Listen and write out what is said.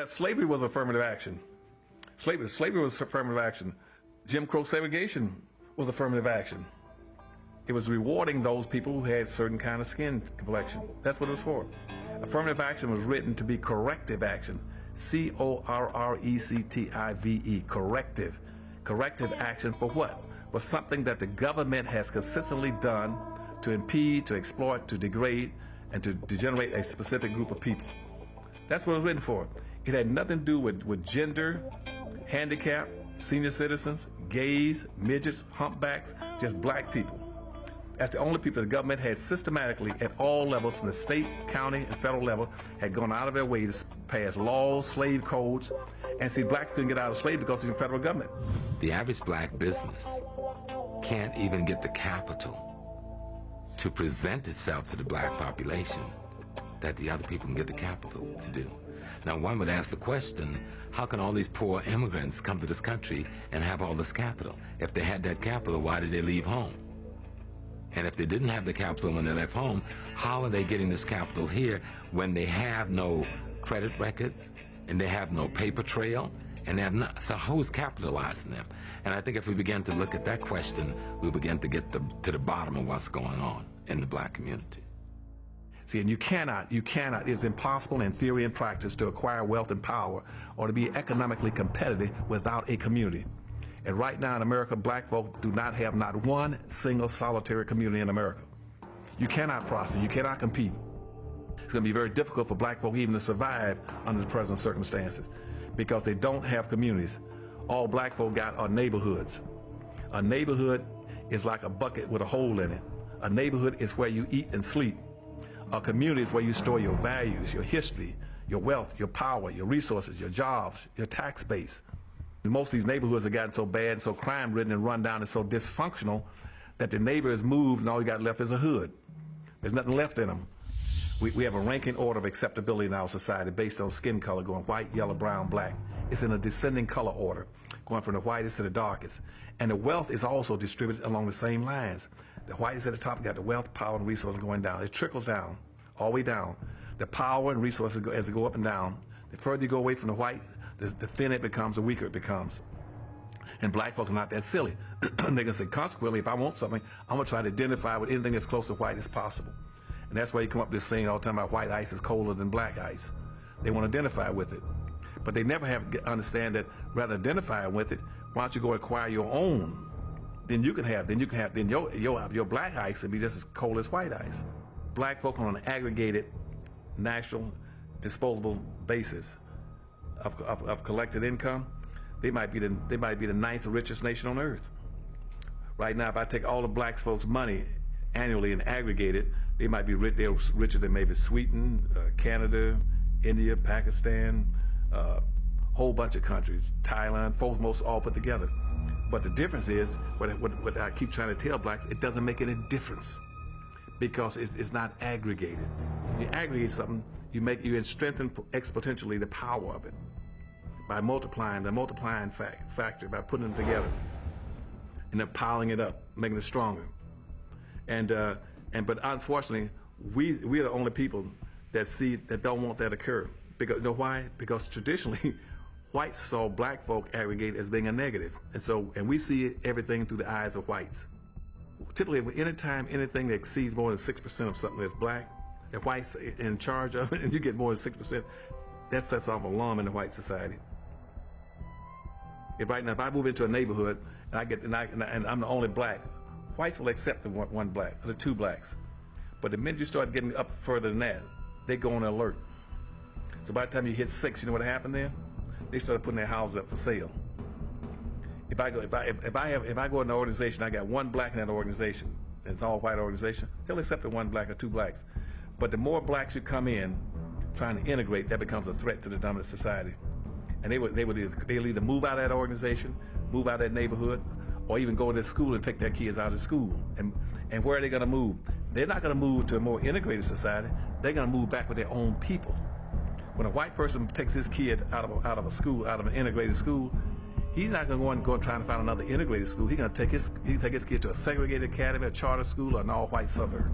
Slavery was affirmative action. Slavery was affirmative action. Jim Crow segregation was affirmative action. It was rewarding those people who had certain kind of skin complexion. That's what it was for. Affirmative action was written to be corrective action. C-O-R-R-E-C-T-I-V-E, corrective. Corrective action for what? For something that the government has consistently done to impede, to exploit, to degrade, and to degenerate a specific group of people. That's what it was written for. It had nothing to do with gender, handicap, senior citizens, gays, midgets, humpbacks, just black people. That's the only people the government had systematically at all levels, from the state, county, and federal level, had gone out of their way to pass laws, slave codes, and see, blacks couldn't get out of slavery because of the federal government. The average black business can't even get the capital to present itself to the black population that the other people can get the capital to do. Now, one would ask the question, how can all these poor immigrants come to this country and have all this capital? If they had that capital, why did they leave home? And if they didn't have the capital when they left home, how are they getting this capital here when they have no credit records and they have no paper trail and they have not? So who's capitalizing them? And I think if we begin to look at that question, we'll begin to get to the bottom of what's going on in the black community. See, and you cannot, it's impossible in theory and practice to acquire wealth and power or to be economically competitive without a community. And right now in America, black folk do not have not one single solitary community in America. You cannot prosper, you cannot compete. It's going to be very difficult for black folk even to survive under the present circumstances because they don't have communities. All black folk got are neighborhoods. A neighborhood is like a bucket with a hole in it. A neighborhood is where you eat and sleep. A community is where you store your values, your history, your wealth, your power, your resources, your jobs, your tax base. Most of these neighborhoods have gotten so bad and so crime-ridden and run down and so dysfunctional that the neighbor has moved and all you got left is a hood. There's nothing left in them. We have a ranking order of acceptability in our society based on skin color, going white, yellow, brown, black. It's in a descending color order, going from the whitest to the darkest. And the wealth is also distributed along the same lines. The whitest at the top got the wealth, power, and resources going down. It trickles down, all the way down. The power and resources go, as they go up and down. The further you go away from the white, the thinner it becomes, the weaker it becomes. And black folk are not that silly. They can say, consequently, if I want something, I'm going to try to identify with anything that's close to white as possible. And that's why you come up with this saying all the time about white ice is colder than black ice. They want to identify with it. But they never understand that rather than identifying with it, why don't you go acquire your own? Then your black ice will be just as cold as white ice. Black folk on an aggregated national disposable basis of collected income, they might be the 9th richest nation on earth. Right now, if I take all the black folks' money annually and aggregate it, they might be they're richer than maybe Sweden, Canada, India, Pakistan, whole bunch of countries, Thailand, folks most all put together. But the difference is, what I keep trying to tell blacks, it doesn't make any difference because it's not aggregated. You aggregate something, you strengthen exponentially the power of it by multiplying the multiplying factor, by putting them together and then piling it up, making it stronger. But unfortunately, we're the only people that don't want that to occur. Because you know why? Because traditionally, whites saw black folk aggregate as being a negative, and we see everything through the eyes of whites. Typically, anytime anything that exceeds more than 6% of something that's black, the whites are in charge of it, and you get more than 6%, that sets off an alarm in the white society. If I move into a neighborhood and I'm the only black, whites will accept the one black, or the two blacks. But the minute you start getting up further than that, they go on alert. So by the time you hit 6, you know what happened then? They started putting their houses up for sale. If I go in an organization, I got one black in that organization, and it's all white organization, they'll accept the one black or two blacks. But the more blacks you come in trying to integrate, that becomes a threat to the dominant society. And they'll either move out of that organization, move out of that neighborhood, or even go to school and take their kids out of school. And where are they going to move? They're not going to move to a more integrated society. They're going to move back with their own people. When a white person takes his kid out of a school, out of an integrated school, he's not going to go and try to find another integrated school. He's going to take his kid to a segregated academy, a charter school, or an all-white suburb.